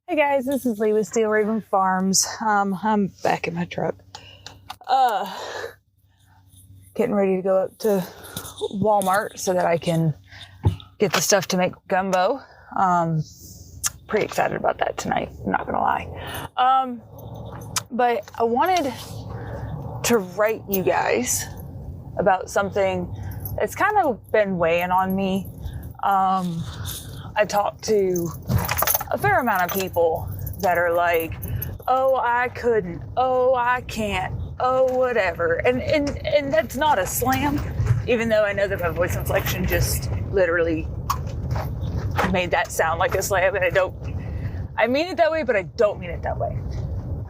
Hey guys, this is Leigh with Steel Raven Farms. I'm back in my truck. Getting ready to go up to Walmart so that I can get the stuff to make gumbo. Pretty excited about that tonight, I'm not gonna lie. But I wanted to write you guys about something that's kind of been weighing on me. I talked to a fair amount of people that are like, oh, I couldn't, oh, I can't, oh, whatever. And that's not a slam, even though I know that my voice inflection just literally made that sound like a slam, and I mean it that way, but I don't mean it that way.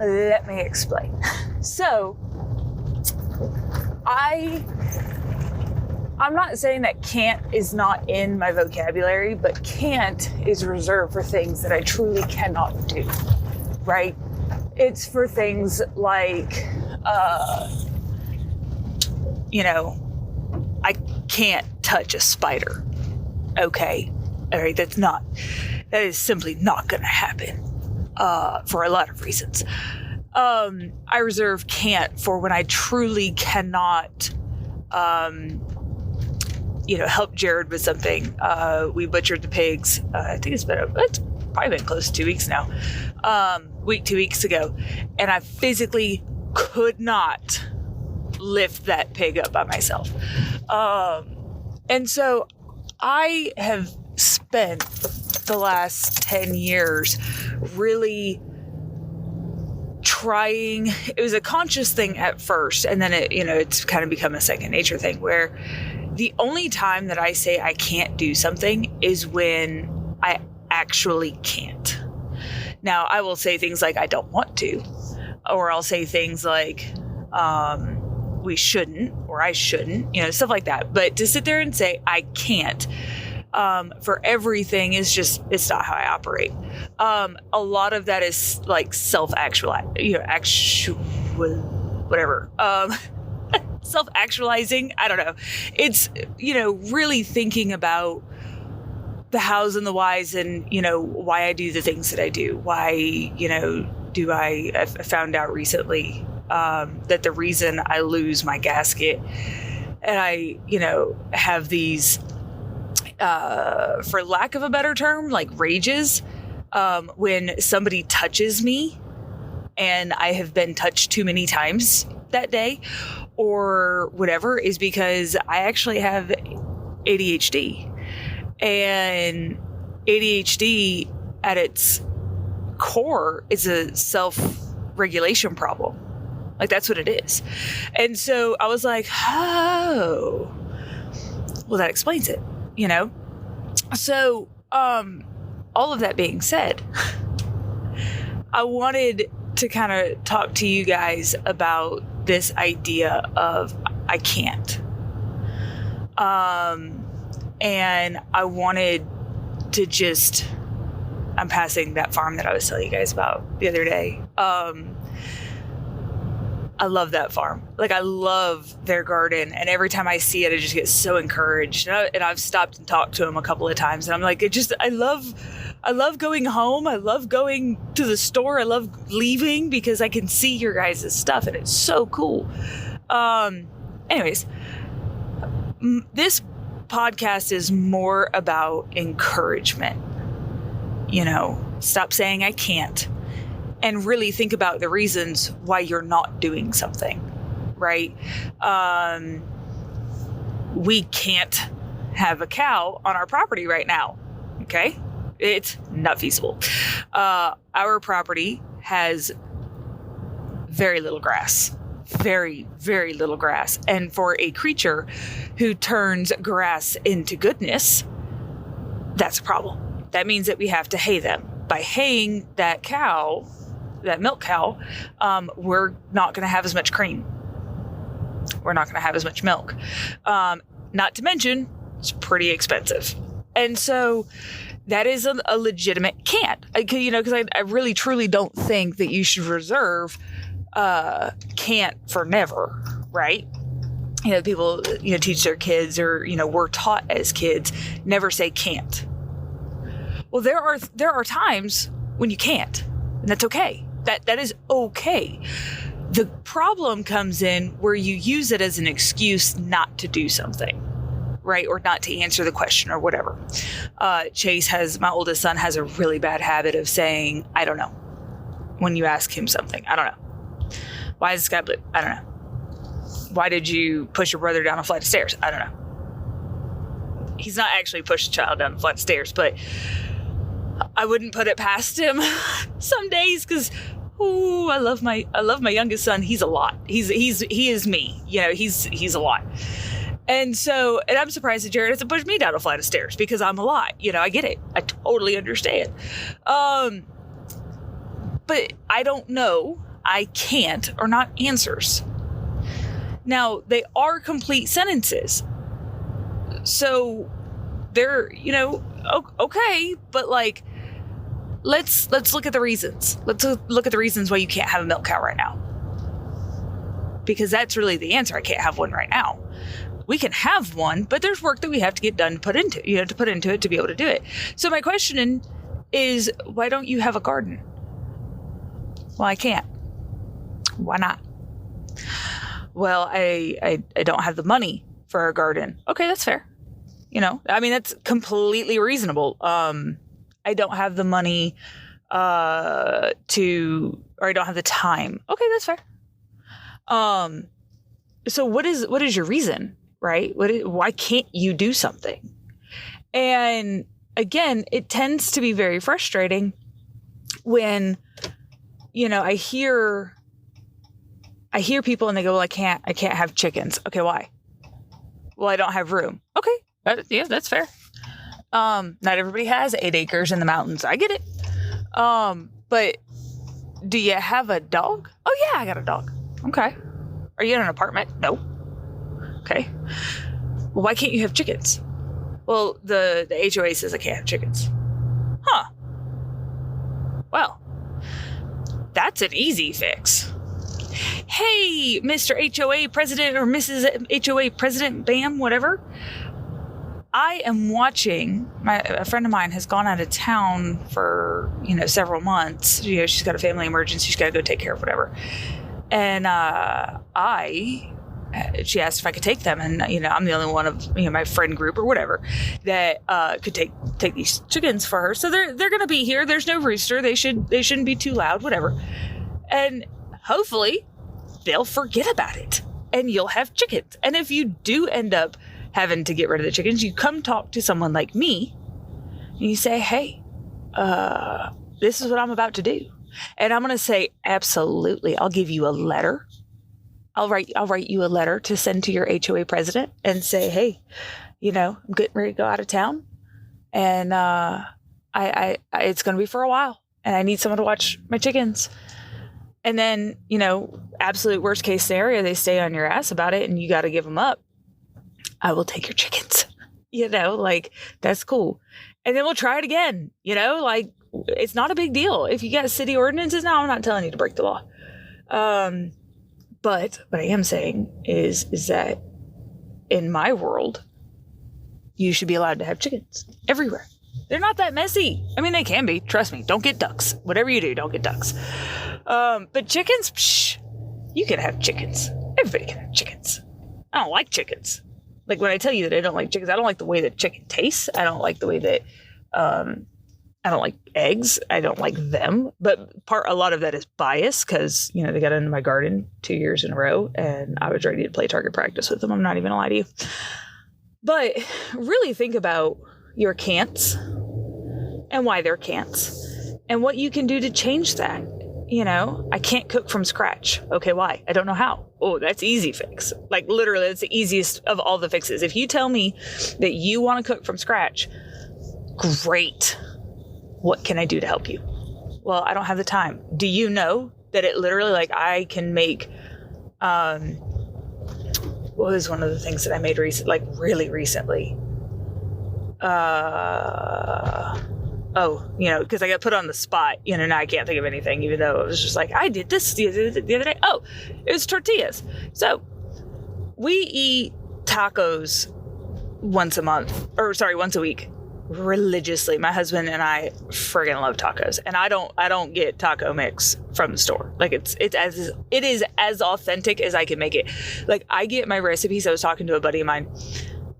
Let me explain. So, I'm not saying that can't is not in my vocabulary, but can't is reserved for things that I truly cannot do, right? It's for things like, I can't touch a spider. Okay. All right. That is simply not going to happen, for a lot of reasons. I reserve can't for when I truly cannot, help Jared with something. We butchered the pigs. I think it's probably been close to 2 weeks now. 2 weeks ago. And I physically could not lift that pig up by myself. And so I have spent the last 10 years really trying. It was a conscious thing at first, and then it's kind of become a second nature thing where the only time that I say I can't do something is when I actually can't. Now, I will say things like I don't want to, or I'll say things like we shouldn't, or I shouldn't, stuff like that. But to sit there and say I can't for everything is it's not how I operate. A lot of that is like self-actualizing. I don't know. It's, really thinking about the hows and the whys and, why I do the things that I do. Why, I found out recently that the reason I lose my gasket and I, have these, for lack of a better term, like rages, when somebody touches me and I have been touched too many times that day or whatever, is because I actually have ADHD. And ADHD at its core is a self-regulation problem. Like, that's what it is. And so I was like, oh, well, that explains it, So, all of that being said, I wanted to kind of talk to you guys about this idea of I can't. And I wanted to I'm passing that farm that I was telling you guys about the other day. I love that farm. Like, I love their garden, and every time I see it, I just get so encouraged. And I've stopped and talked to them a couple of times, and I'm like, I love going home. I love going to the store. I love leaving because I can see your guys' stuff, and it's so cool. Anyways, this podcast is more about encouragement. Stop saying I can't and really think about the reasons why you're not doing something, right? We can't have a cow on our property right now, okay? It's not feasible. Our property has very little grass. Very, very little grass. And for a creature who turns grass into goodness, that's a problem. That means that we have to hay them. By haying that cow, that milk cow, we're not going to have as much cream. We're not going to have as much milk. Not to mention, it's pretty expensive. And so that is a legitimate can't. Because I really, truly don't think that you should reserve can't for never, right? People, teach their kids, or, we're taught as kids, never say can't. Well, there are times when you can't. And that's okay. That is okay. The problem comes in where you use it as an excuse not to do something, right? Or not to answer the question or whatever. My oldest son has a really bad habit of saying, I don't know. When you ask him something, I don't know. Why is the sky blue? I don't know. Why did you push your brother down a flight of stairs? I don't know. He's not actually pushed a child down a flight of stairs, but I wouldn't put it past him some days because, I love my youngest son. He's a lot. He is me. He's a lot. And I'm surprised that Jared hasn't pushed me down a flight of stairs because I'm a lot. I get it. I totally understand. But I don't know. I can't are not answers. Now, they are complete sentences. So they're, okay, but like, let's look at the reasons. Let's look at the reasons why you can't have a milk cow right now. Because that's really the answer. I can't have one right now. We can have one, but there's work that we have to get done to put into it to be able to do it. So my question is, why don't you have a garden? Well, I can't. Why not? Well, I don't have the money for a garden. Okay, that's fair. That's completely reasonable. I don't have the money or I don't have the time. Okay, that's fair. So what is your reason, right? Why can't you do something? And again, it tends to be very frustrating when, I hear people and they go, well, I can't have chickens. Okay, why? Well, I don't have room. Okay. Yeah, that's fair. Not everybody has 8 acres in the mountains. I get it. But do you have a dog? Oh yeah, I got a dog. Okay. Are you in an apartment? No. Okay. Well, why can't you have chickens? Well, the HOA says I can't have chickens. Huh. Well, that's an easy fix. Hey, Mr. HOA president or Mrs. HOA president, bam, whatever. I am watching, a friend of mine has gone out of town for, several months. She's got a family emergency. She's got to go take care of whatever. And she asked if I could take them. And, I'm the only one of, my friend group or whatever that could take these chickens for her. So they're going to be here. There's no rooster. They shouldn't be too loud, whatever. And hopefully they'll forget about it and you'll have chickens. And if you do end up having to get rid of the chickens, you come talk to someone like me and you say, hey, this is what I'm about to do. And I'm going to say, absolutely. I'll give you a letter. I'll write you a letter to send to your HOA president and say, hey, I'm getting ready to go out of town and, it's going to be for a while and I need someone to watch my chickens. And then, absolute worst case scenario, they stay on your ass about it and you got to give them up. I will take your chickens, that's cool. And then we'll try it again, it's not a big deal. If you got city ordinances now, I'm not telling you to break the law. But what I am saying is that in my world, you should be allowed to have chickens everywhere. They're not that messy. I mean, they can be. Trust me. Don't get ducks. Whatever you do, don't get ducks. But chickens, you can have chickens. Everybody can have chickens. I don't like chickens. Like when I tell you that I don't like chickens, I don't like the way that chicken tastes. I don't like the way that, I don't like eggs. I don't like them. But a lot of that is bias because, they got into my garden 2 years in a row and I was ready to play target practice with them. I'm not even gonna lie to you. But really think about your can'ts and why they're can'ts and what you can do to change that. I can't cook from scratch. Okay, why? I don't know how. Oh, that's easy fix. Like literally, it's the easiest of all the fixes. If you tell me that you want to cook from scratch, great. What can I do to help you? Well, I don't have the time. Do you know that it literally, I can make, what was one of the things that I made really recently? Because I got put on the spot, now I can't think of anything, even though it was just I did this the other day. Oh, it was tortillas. So we eat tacos once a week. religiously. My husband and I friggin' love tacos, and I don't get taco mix from the store. Like it is as authentic as I can make it. Like I get my recipes. I was talking to a buddy of mine.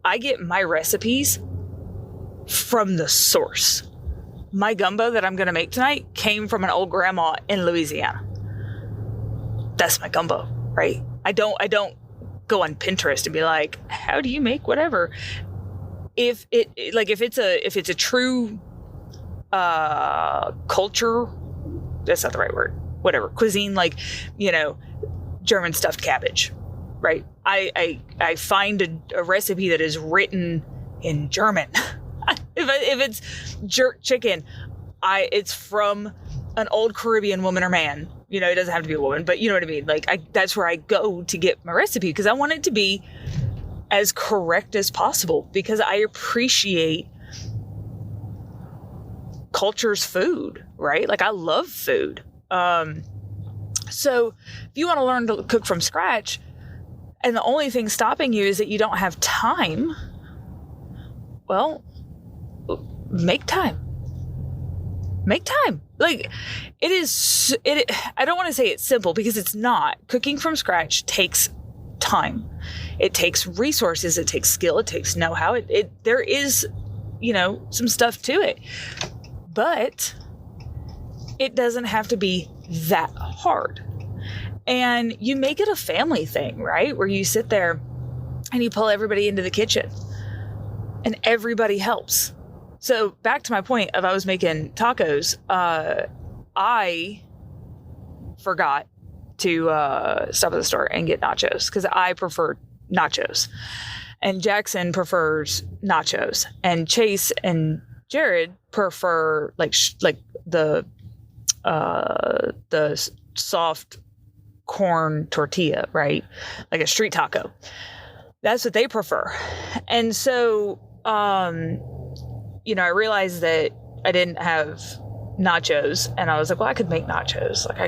I get my recipes from the source. My gumbo that I'm going to make tonight came from an old grandma in Louisiana. That's my gumbo, right? I don't go on Pinterest and be like, how do you make whatever? If it's a true culture, that's not the right word, whatever, cuisine, like, German stuffed cabbage, right? I find a recipe that is written in German. If it's jerk chicken, it's from an old Caribbean woman or man. It doesn't have to be a woman, but you know what I mean? Like that's where I go to get my recipe, because I want it to be as correct as possible, because I appreciate culture's food, right? Like I love food. So if you want to learn to cook from scratch and the only thing stopping you is that you don't have time, well, make time. Like I don't want to say it's simple, because it's not. Cooking from scratch takes time. It takes resources. It takes skill. It takes know-how. There is, some stuff to it, but it doesn't have to be that hard. And you make it a family thing, right? Where you sit there and you pull everybody into the kitchen and everybody helps. So back to my point of I was making tacos, I forgot to stop at the store and get nachos, because I prefer nachos. And Jackson prefers nachos. And Chase and Jared prefer like the soft corn tortilla, right? Like a street taco. That's what they prefer. And so I realized that I didn't have nachos, and I was like, well, I could make nachos. Like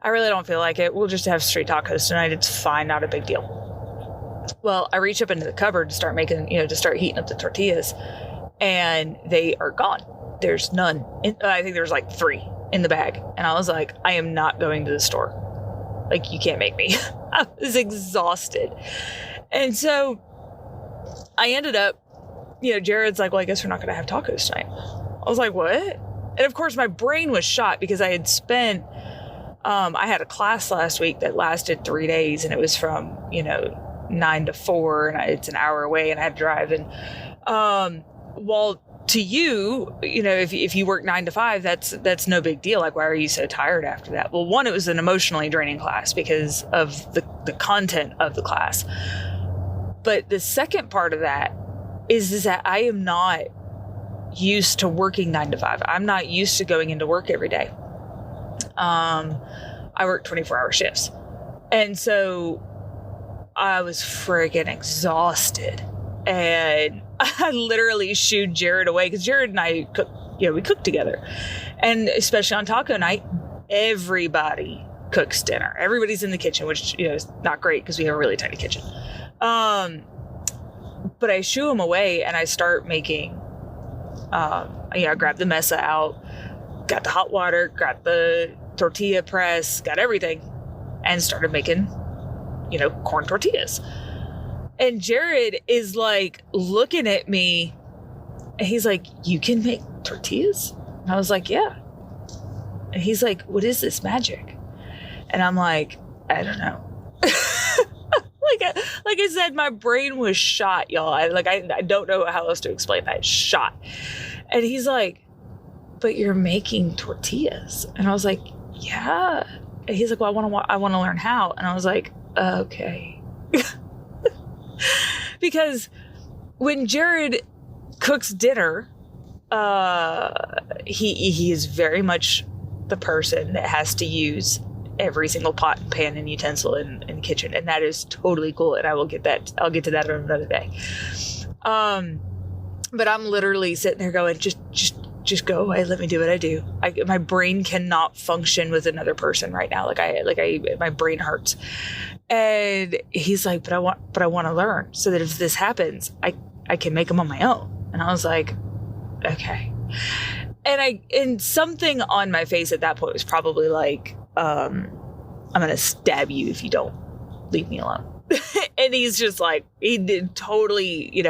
I really don't feel like it. We'll just have street tacos tonight. It's fine. Not a big deal. Well, I reach up into the cupboard to start making, to start heating up the tortillas, and they are gone. There's none. I think there's like 3 in the bag. And I was like, I am not going to the store. Like, you can't make me. I was exhausted. And so I ended up, Jared's like, well, I guess we're not going to have tacos tonight. I was like, what? And of course my brain was shot, because I had spent, I had a class last week that lasted 3 days, and it was from, 9 to 4, and it's an hour away, and I had to drive. And, well, to you, if you work 9 to 5, that's no big deal. Like, why are you so tired after that? Well, one, it was an emotionally draining class because of the content of the class. But the second part of that is that I am not used to working 9 to 5. I'm not used to going into work every day. I work 24-hour shifts. And so I was friggin' exhausted. And I literally shooed Jared away, because Jared and I cook, we cook together. And especially on taco night, everybody cooks dinner. Everybody's in the kitchen, which, is not great because we have a really tiny kitchen. But I shoo him away, and I start making, I grabbed the mesa out, got the hot water, got the tortilla press, got everything, and started making, corn tortillas. And Jared is like looking at me, and he's like, you can make tortillas? And I was like, yeah. And he's like, what is this magic? And I'm like, I don't know. Like I said, my brain was shot, y'all. I don't know how else to explain that. Shot. And he's like, but you're making tortillas. And I was like, yeah. And he's like, well, I want to learn how. And I was like, okay. Because when Jared cooks dinner, he is very much the person that has to use every single pot and pan and utensil in the kitchen, and that is totally cool. And I'll get to that on another day. But I'm literally sitting there going, just go away. Let me do what I do. My brain cannot function with another person right now. My brain hurts. And he's like, but I want to learn so that if this happens, I can make them on my own. And I was like, okay. And something on my face at that point was probably like, I'm going to stab you if you don't leave me alone. And he's just like, he did totally,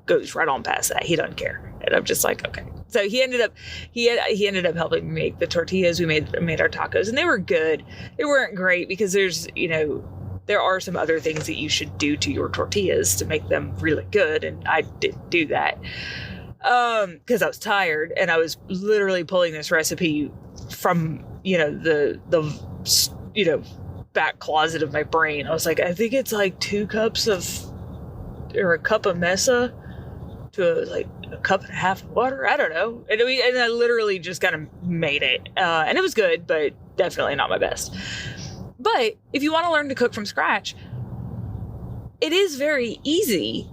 goes right on past that. He doesn't care. And I'm just like, okay. So he ended up helping me make the tortillas. We made our tacos, and they were good. They weren't great because there are some other things that you should do to your tortillas to make them really good. And I didn't do that. Cause I was tired and I was literally pulling this recipe from, the back closet of my brain. I was like, I think it's like 2 cups or a cup of mesa to like a cup and a half of water. I don't know. And I literally just kind of made it. And it was good, but definitely not my best. But if you want to learn to cook from scratch, it is very easy,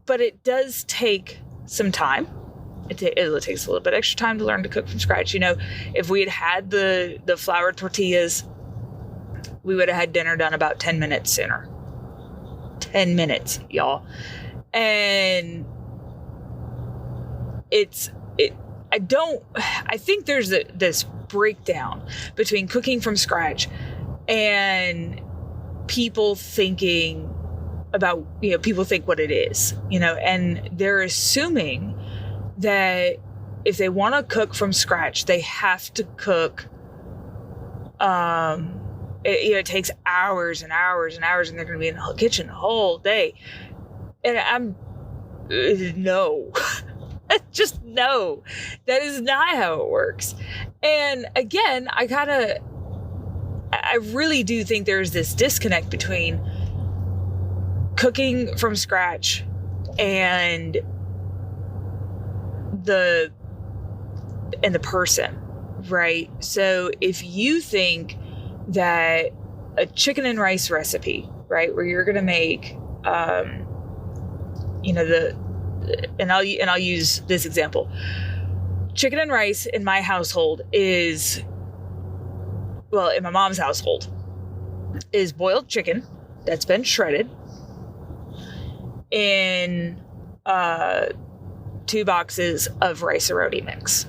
but it does take some time. It takes a little bit extra time to learn to cook from scratch. If we had the flour tortillas, we would have had dinner done about 10 minutes sooner. 10 minutes, y'all. And I think there's this breakdown between cooking from scratch and people thinking about, people think what it is, and they're assuming that if they want to cook from scratch, they have to cook, it takes hours and hours and hours, and they're going to be in the kitchen the whole day. And no, just no, that is not how it works. And again, I really do think there's this disconnect between cooking from scratch and the person, right? So if you think that a chicken and rice recipe, right, where you're going to make, and I'll use this example. Chicken and rice in my household in my mom's household, is boiled chicken that's been shredded in 2 boxes of rice-a-roni mix.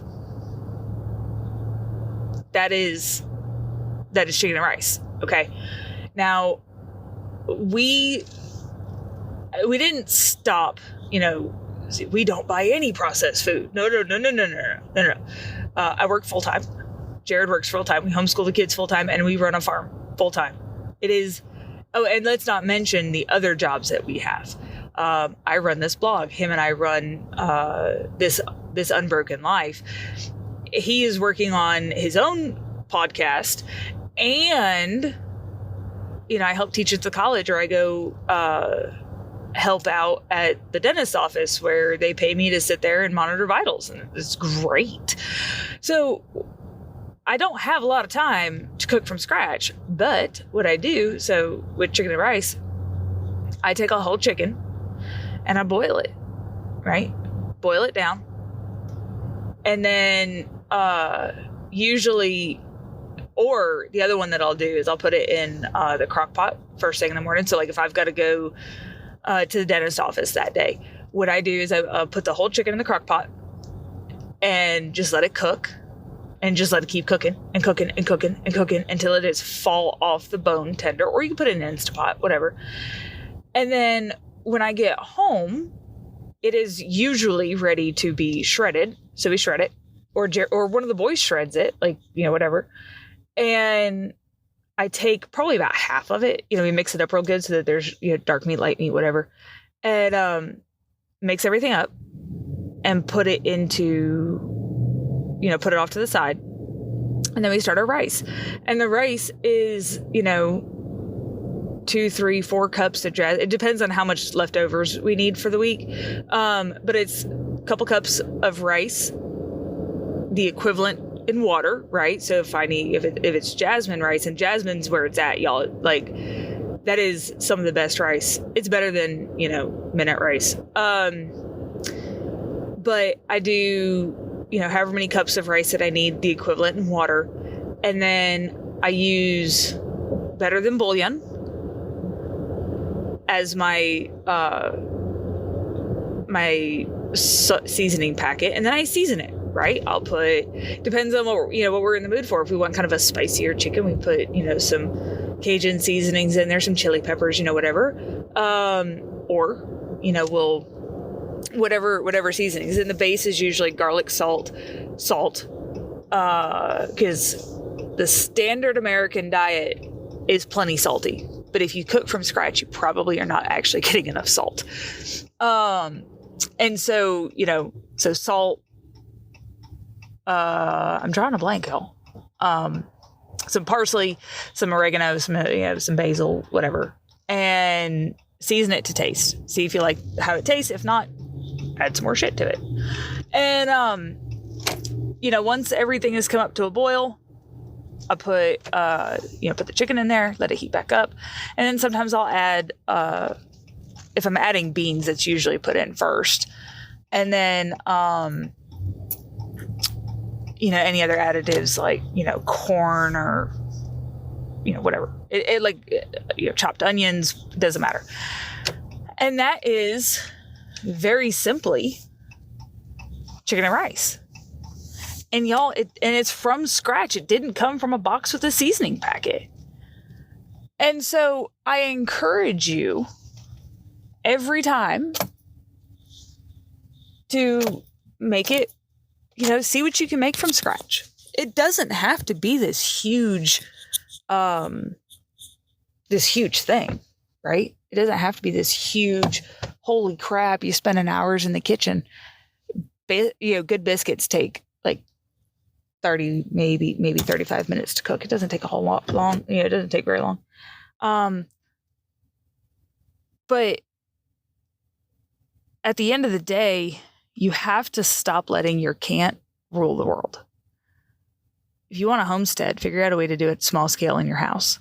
That is chicken and rice. Okay. Now, we didn't stop, we don't buy any processed food. No. I work full time. Jared works full time. We homeschool the kids full time, and we run a farm full time. It is. Oh, and let's not mention the other jobs that we have. I run this blog. Him and I run this Unbroken Life. He is working on his own podcast, and I help teach at the college, or I go help out at the dentist's office where they pay me to sit there and monitor vitals, and it's great. So I don't have a lot of time to cook from scratch, but what I do, so with chicken and rice, I take a whole chicken and I boil it, right? Boil it down. And then usually, or the other one that I'll do is I'll put it in the crock pot first thing in the morning. So like if I've got to go to the dentist office that day, what I do is I put the whole chicken in the crock pot and just let it cook. And just let it keep cooking and cooking and cooking and cooking until it is fall off the bone tender, or you can put it in an Instapot, whatever. And then when I get home, it is usually ready to be shredded. So we shred it, or one of the boys shreds it, like, whatever. And I take probably about half of it. We mix it up real good so that there's, dark meat, light meat, whatever. And mix everything up and put it into, put it off to the side. And then we start our rice. And the rice is, 2, 3, 4 cups of jazz. It depends on how much leftovers we need for the week. But it's a couple cups of rice, the equivalent in water, right? So if it's jasmine rice, and jasmine's where it's at, y'all, like that is some of the best rice. It's better than, minute rice. But I do, however many cups of rice that I need, the equivalent in water. And then I use Better Than Bouillon as my my seasoning packet, and then I season it, right? I'll put, depends on what we're in the mood for. If we want kind of a spicier chicken, we put, some Cajun seasonings in there, some chili peppers, whatever. Or, we'll, whatever seasonings. And the base is usually garlic, salt, because the standard American diet is plenty salty. But if you cook from scratch, you probably are not actually getting enough salt. And so, so salt, I'm drawing a blank, y'all. Some parsley, some oregano, some basil, whatever, and season it to taste. See if you like how it tastes. If not, add some more shit to it. And, once everything has come up to a boil, I put the chicken in there, let it heat back up. And then sometimes I'll add, if I'm adding beans, it's usually put in first. And then, any other additives like, corn or, whatever. Chopped onions, doesn't matter. And that is very simply chicken and rice. And y'all, it's from scratch. It didn't come from a box with a seasoning packet. And so I encourage you every time to make it, see what you can make from scratch. It doesn't have to be this huge thing, right? It doesn't have to be this huge, holy crap, you spending hours in the kitchen. Good biscuits take like 30, maybe 35 minutes to cook. It doesn't take a whole lot long. It doesn't take very long. But at the end of the day, you have to stop letting your can't rule the world. If you want a homestead, figure out a way to do it small scale in your house.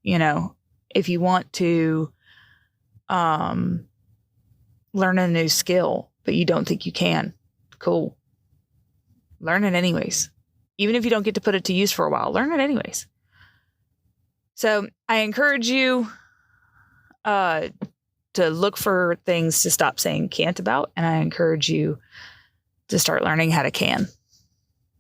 If you want to learn a new skill, but you don't think you can, cool. Learn it anyways. Even if you don't get to put it to use for a while, learn it anyways. So I encourage you to look for things to stop saying can't about, and I encourage you to start learning how to can.